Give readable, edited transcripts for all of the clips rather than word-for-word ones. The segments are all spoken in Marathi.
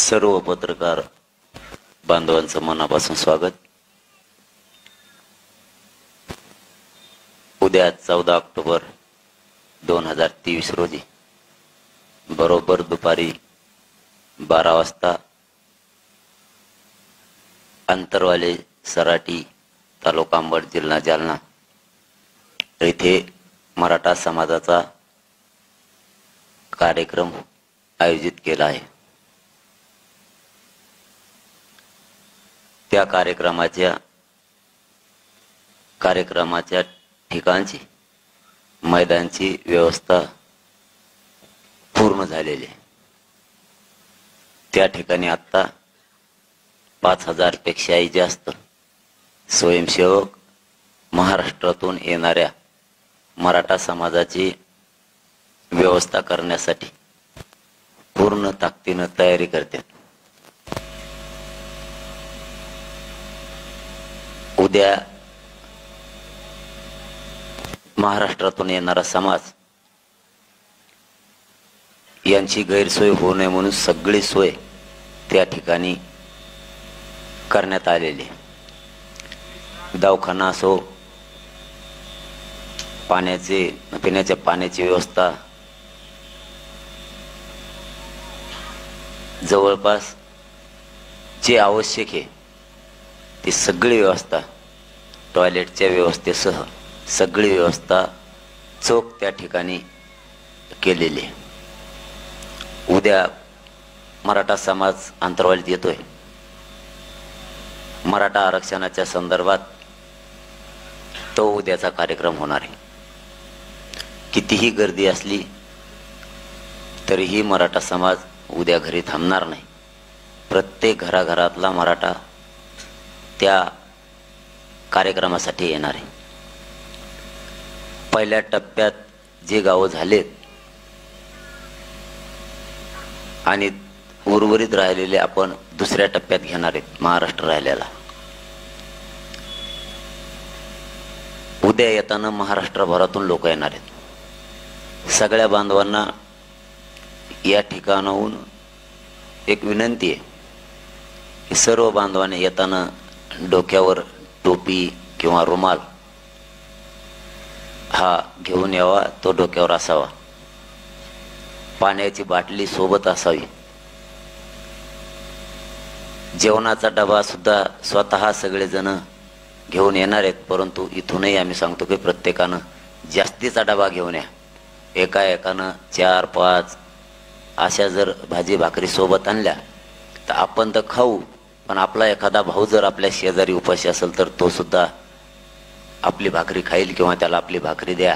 सर्व पत्रकार बांधवांचं मनापासून स्वागत। उद्या 14 ऑक्टोबर 2023 रोजी बरोबर दुपारी 12 वाजता अंतरवाले सराटी तालुका अंबड जिल्हा जालना येथे मराठा समाजाचा कार्यक्रम आयोजित केला आहे। त्या कार्यक्रमाच्या ठिकाणची मैदानाची व्यवस्था पूर्ण झालेली आहे। त्या ठिकाणी आता 5000 पेक्षाही जास्त स्वयंसेवक महाराष्ट्रातून येणाऱ्या मराठा समाजाची व्यवस्था करण्यासाठी पूर्ण ताकदीने तयारी करतात। उद्या महाराष्ट्रातून येणारा समाज यांची गैरसोय होऊ नये म्हणून सगळी सोय त्या ठिकाणी करण्यात आलेली आहे। दवाखाना असो, पिण्याच्या पाण्याची व्यवस्था, जवळपास जे आवश्यक आहे ती सगळी व्यवस्था, टॉयलेटच्या व्यवस्थेसह सगळी व्यवस्था चोख त्या ठिकाणी केलेली आहे। उद्या मराठा समाज अंतरवालीत येतोय। मराठा आरक्षणाच्या संदर्भात तो उद्याचा कार्यक्रम होणार आहे। कितीही गर्दी असली तरीही मराठा समाज उद्या घरी थांबणार नाही। प्रत्येक घराघरातला मराठा त्या कार्यक्रमासाठी येणार आहे। पहिल्या टप्प्यात जे गावं झालेत आणि उर्वरित राहिलेले आपण दुसऱ्या टप्प्यात घेणार आहेत। महाराष्ट्र राहिलेला उद्या येताना महाराष्ट्रभरातून लोक येणार आहेत। सगळ्या बांधवांना या ठिकाणाहून एक विनंती आहे की सर्व बांधवांनी येताना डोक्यावर टोपी किंवा रुमाल हा घेऊन यावा, तो डोक्यावर असावा। पाण्याची बाटली सोबत असावी। जेवणाचा डबा सुद्धा स्वतः सगळेजण घेऊन येणार आहेत, परंतु इथूनही आम्ही सांगतो की प्रत्येकानं जास्तीचा डबा घेऊन या। एकानं 4-5 अशा जर भाजी भाकरी सोबत आणल्या तर आपण तर खाऊ, पण आपला एखादा भाऊ जर आपल्या शेजारी उपाशी असेल तर तो सुद्धा आपली भाकरी खाईल किंवा त्याला आपली भाकरी द्या।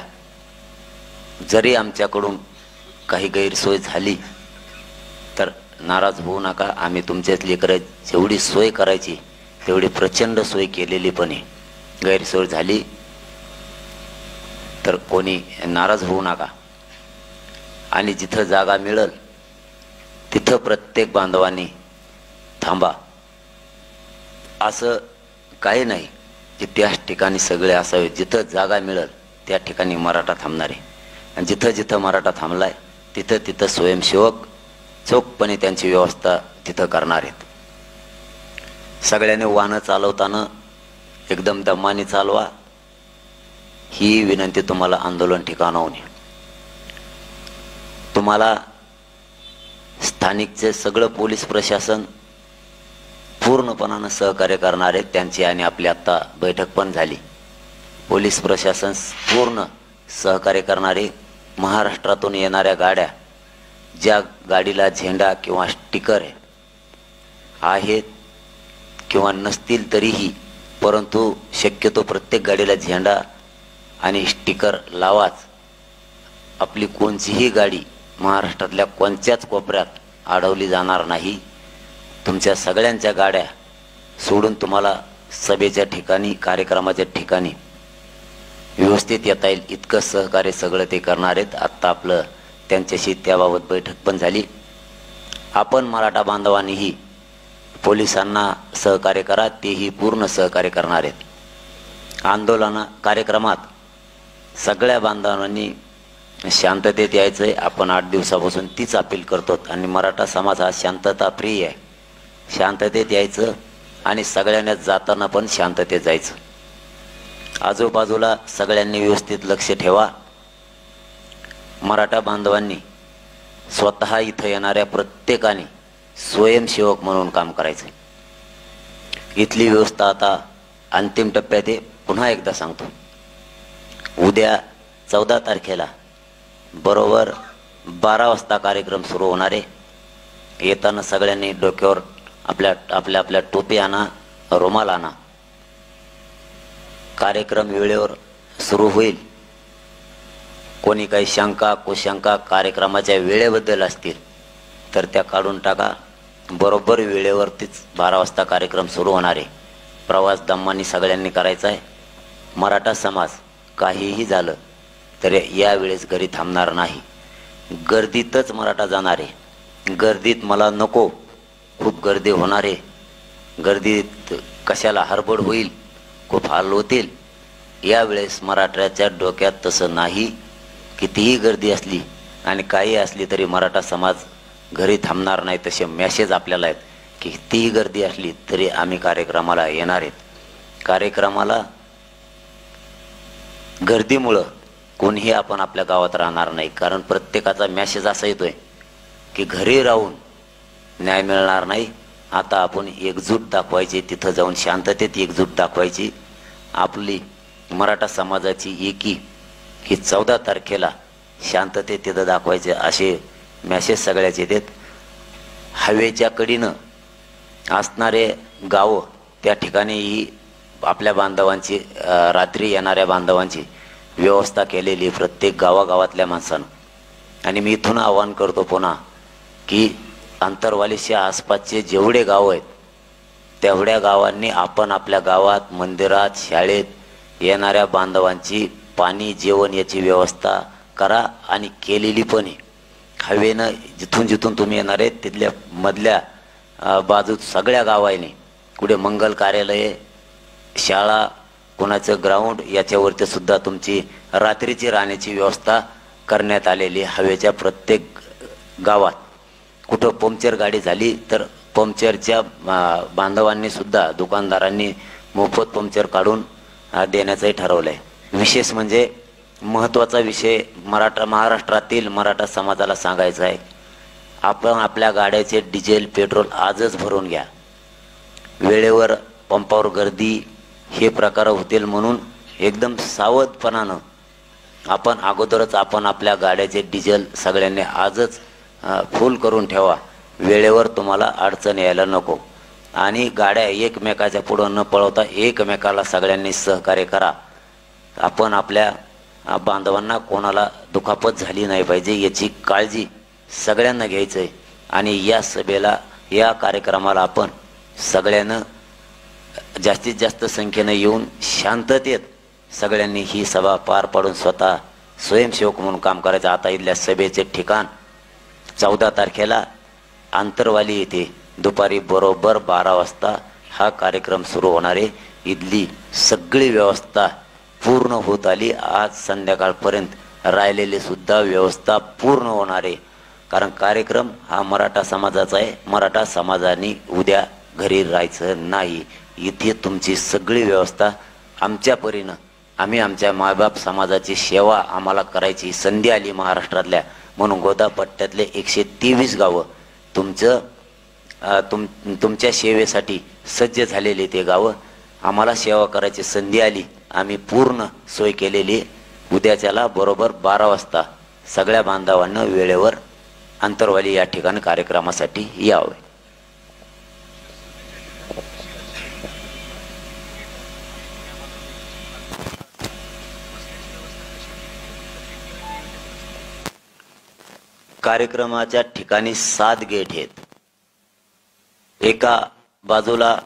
जरी आमच्याकडून काही गैरसोय झाली तर नाराज होऊ नका। आम्ही तुमच्यातली जेवढी सोय करायची तेवढी प्रचंड सोय केलेली पण आहे। गैरसोय झाली तर कोणी नाराज होऊ नका। आणि जिथं जागा मिळेल तिथं प्रत्येक बांधवांनी थांबा। असं काही नाही की त्याच ठिकाणी सगळे असावे। जिथं जागा मिळेल त्या ठिकाणी मराठा थांबणार आहे। आणि जिथं जिथं मराठा थांबलाय तिथं तिथं स्वयंसेवक चोखपणे त्यांची व्यवस्था तिथं करणार आहेत। सगळ्यांनी वाहनं चालवताना एकदम दमाने चालवा, ही विनंती तुम्हाला आंदोलन ठिकाणाहून आहे। तुम्हाला स्थानिकचे सगळं पोलीस प्रशासन पूर्णपणानं सहकार्य करणार आहे। त्यांची आणि आपली आता बैठक पण झाली। पोलीस प्रशासन पूर्ण सहकार्य करणारे। महाराष्ट्रातून येणाऱ्या गाड्या ज्या गाडीला झेंडा किंवा स्टिकर आहेत किंवा नसतील तरीही, परंतु शक्यतो प्रत्येक गाडीला झेंडा आणि स्टिकर लावाच। आपली कोणतीही गाडी महाराष्ट्रातल्या कोणत्याच कोपऱ्यात अडवली जाणार नाही। तुमच्या सगळ्यांच्या गाड्या सोडून तुम्हाला सभेच्या ठिकाणी, कार्यक्रमाच्या ठिकाणी व्यवस्थित येता येईल इतकं सहकार्य सगळं ते करणार आहेत। आत्ता आपलं त्यांच्याशी त्याबाबत बैठक पण झाली। आपण मराठा बांधवांनीही पोलिसांना सहकार्य करा, तेही पूर्ण सहकार्य करणार आहेत। आंदोलन कार्यक्रमात सगळ्या बांधवांनी शांततेत यायचंय. आपण 8 दिवसापासून तीच अपील करतो आणि मराठा समाज हा शांतता प्रिय आहे. शांततेत यायचं आणि सगळ्यांना जाताना पण शांततेत जायचं. आजूबाजूला सगळ्यांनी व्यवस्थित लक्ष ठेवा. मराठा बांधवांनी स्वतः इथं येणाऱ्या प्रत्येकाने स्वयंसेवक म्हणून काम करायचं. इथली व्यवस्था आता अंतिम टप्प्यात आहे. पुन्हा एकदा सांगतो, उद्या 14 तारखेला बरोबर 12 वाजता कार्यक्रम सुरू होणार आहे. येताना सगळ्यांनी डोक्यावर आपल्या टोपी आणा, रुमाल आणा. कार्यक्रम वेळेवर सुरू होईल. कोणी काही शंका कुशंका कार्यक्रमाच्या वेळेबद्दल असतील तर त्या काढून टाका. बरोबर वेळेवरतीच 12 वाजता कार्यक्रम सुरू होणार आहे. प्रवास दमानी सगळ्यांनी करायचा आहे. मराठा समाज काहीही झालं तर यावेळेस घरी थांबणार नाही. गर्दीतच मराठा जाणार आहे. गर्दीत मला नको, खूप गर्दी होणार आहे. गर्दीत कशाला हरबड होईल, खूप हाल होतील. यावेळेस मराठ्याच्या डोक्यात तसं नाही. कितीही गर्दी असली आणि काही असली तरी मराठा समाज घरी थांबणार नाही. तसे मेसेज आपल्याला आहेत की कितीही गर्दी असली तरी आम्ही कार्यक्रमाला येणार आहेत. कार्यक्रमाला गर्दीमुळं कोणीही आपण आपल्या गावात राहणार नाही. कारण प्रत्येकाचा मेसेज असा येतोय की घरी राहून न्याय मिळणार नाही. आता आपण एकजूट दाखवायची, तिथं जाऊन शांततेत एकजूट दाखवायची. आपली मराठा समाजाची एकी ही 14 तारखेला शांततेत तिथं दाखवायचे असे मेसेज सगळ्याचे देत. हवेच्या कडीनं असणारे गावं त्या ठिकाणीही आपल्या बांधवांची रात्री येणाऱ्या बांधवांची व्यवस्था केलेली प्रत्येक गावागावातल्या माणसानं. आणि मी इथून आवाहन करतो पुन्हा की अंतरवालीच्या आसपासचे जेवढे गाव आहेत तेवढ्या गावांनी आपण आपल्या गावात, मंदिरात, शाळेत येणाऱ्या बांधवांची पाणी जेवण याची व्यवस्था करा. आणि केलेली पण आहे. हवेनं जिथून जिथून तुम्ही येणार आहेत तिथल्या मधल्या बाजूत सगळ्या गावांनी कुठे मंगल कार्यालय, शाळा, कोणाचं ग्राउंड याच्यावरती सुद्धा तुमची रात्रीची राहण्याची व्यवस्था करण्यात आलेली. हवेच्या प्रत्येक गावात कुठं पंक्चर गाडी झाली तर पंक्चरच्या बांधवांनी सुद्धा, दुकानदारांनी मोफत पंक्चर काढून देण्याचंही ठरवलं आहे. विशेष म्हणजे महत्त्वाचा विषय महाराष्ट्रातील मराठा समाजाला सांगायचा आहे, आपण आपल्या गाड्याचे डिझेल पेट्रोल आजच भरून घ्या. वेळेवर पंपावर गर्दी हे प्रकार होतील म्हणून एकदम सावधपणानं आपण अगोदरच आपल्या गाड्याचे डिझेल सगळ्यांनी आजच फुल करून ठेवा. वेळेवर तुम्हाला अडचण यायला नको. आणि गाड्या एकमेकाच्या पुढं न पळवता एकमेकाला सगळ्यांनी सहकार्य करा. आपण आपल्या बांधवांना कोणाला दुखापत झाली नाही पाहिजे याची काळजी सगळ्यांना घ्यायचं आहे. आणि या सभेला, या कार्यक्रमाला आपण सगळ्यांना जास्तीत जास्त संख्येने येऊन शांततेत सगळ्यांनी ही सभा पार पाडून स्वतः स्वयंसेवक म्हणून काम करायचं. आता इथल्या सभेचे ठिकाण 14 तारखेला आंतरवाली येथे दुपारी बरोबर 12 वाजता हा कार्यक्रम सुरू होणार आहे. इथली सगळी व्यवस्था पूर्ण होत आली. आज संध्याकाळपर्यंत राहिलेली सुद्धा व्यवस्था पूर्ण होणार आहे. कारण कार्यक्रम हा मराठा समाजाचा आहे. मराठा समाजाने उद्या घरी राहायचं नाही. इथे तुमची सगळी व्यवस्था आमच्या परीनं, आम्ही आमच्या मायबाप समाजाची सेवा आम्हाला करायची संधी आली महाराष्ट्रातल्या, म्हणून गोदापट्ट्यातले 123 गावं तुमच्या सेवेसाठी सज्ज झालेले ते गावं. आम्हाला सेवा करायची संधी आली, आम्ही पूर्ण सोय केलेली. उद्याच्याला बरोबर 12 वाजता सगळ्या बांधवांना वेळेवर अंतरवाली या ठिकाणी कार्यक्रमासाठी यावे. कार्यक्रमाच्या ठिकाणी 7 गेट आहेत. एका बाजूला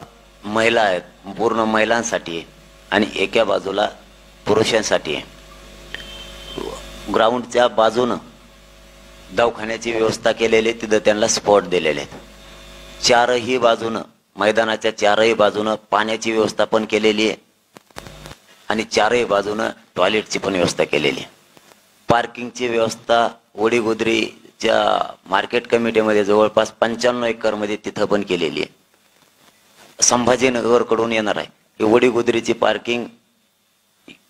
महिला आहेत, पूर्ण महिलांसाठी आहे, आणि एका बाजूला पुरुषांसाठी आहे. ग्राउंडच्या बाजूनं दवाखान्याची व्यवस्था केलेली, तिथं त्यांना स्पॉट दिलेले आहेत. 4ही बाजूनं, मैदानाच्या 4ही बाजूनं पाण्याची व्यवस्था पण केलेली आहे आणि 4ही बाजूनं टॉयलेटची पण व्यवस्था केलेली आहे. पार्किंगची व्यवस्था वडीगोद्रीच्या मार्केट कमिटीमध्ये जवळपास 95 एकरमध्ये तिथं पण केलेली आहे. संभाजीनगरकडून येणार आहे ही वडीगोद्रीची पार्किंग.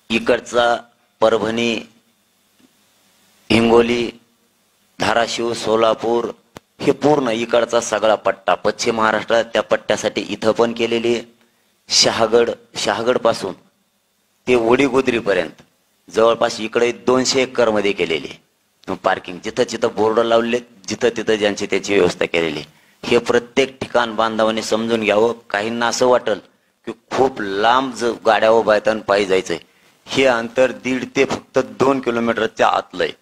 इकडचा परभणी, हिंगोली, धाराशिव, सोलापूर हे पूर्ण इकडचा सगळा पट्टा पश्चिम महाराष्ट्रात त्या पट्ट्यासाठी इथं पण केलेली आहे. शहागड पासून ते वडीगोद्री पर्यंत जवळपास इकडे 200 एकर मध्ये केलेली आहे पार्किंग. जिथं जिथं बोर्ड लावले, जिथं तिथं ज्यांची त्याची व्यवस्था केलेली. हे प्रत्येक ठिकाण बांधवांनी समजून घ्यावं. काहींना असं वाटल की खूप लांब गाड्या उभा आहेत आणि पायी जायचंय. हे अंतर 1.5 ते फक्त 2 किलोमीटरच्या आतलं आहे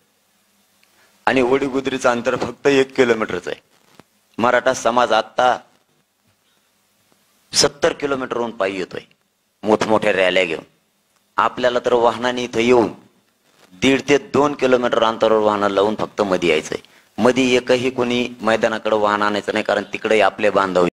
आणि वडीगोद्रीचं अंतर फक्त 1 किलोमीटरचं आहे. मराठा समाज आता 70 किलोमीटरहून पायी येतोय मोठमोठ्या रॅल्या घेऊन. आपल्याला तर वाहनाने इथं येऊन 1.5 ते 2 किलोमीटर अंतरावर वाहन लावून फक्त मध्ये यायचंय. मध्ये एकही कोणी मैदानाकडे वाहन आणायचं नाही, कारण तिकडे आपले बांधव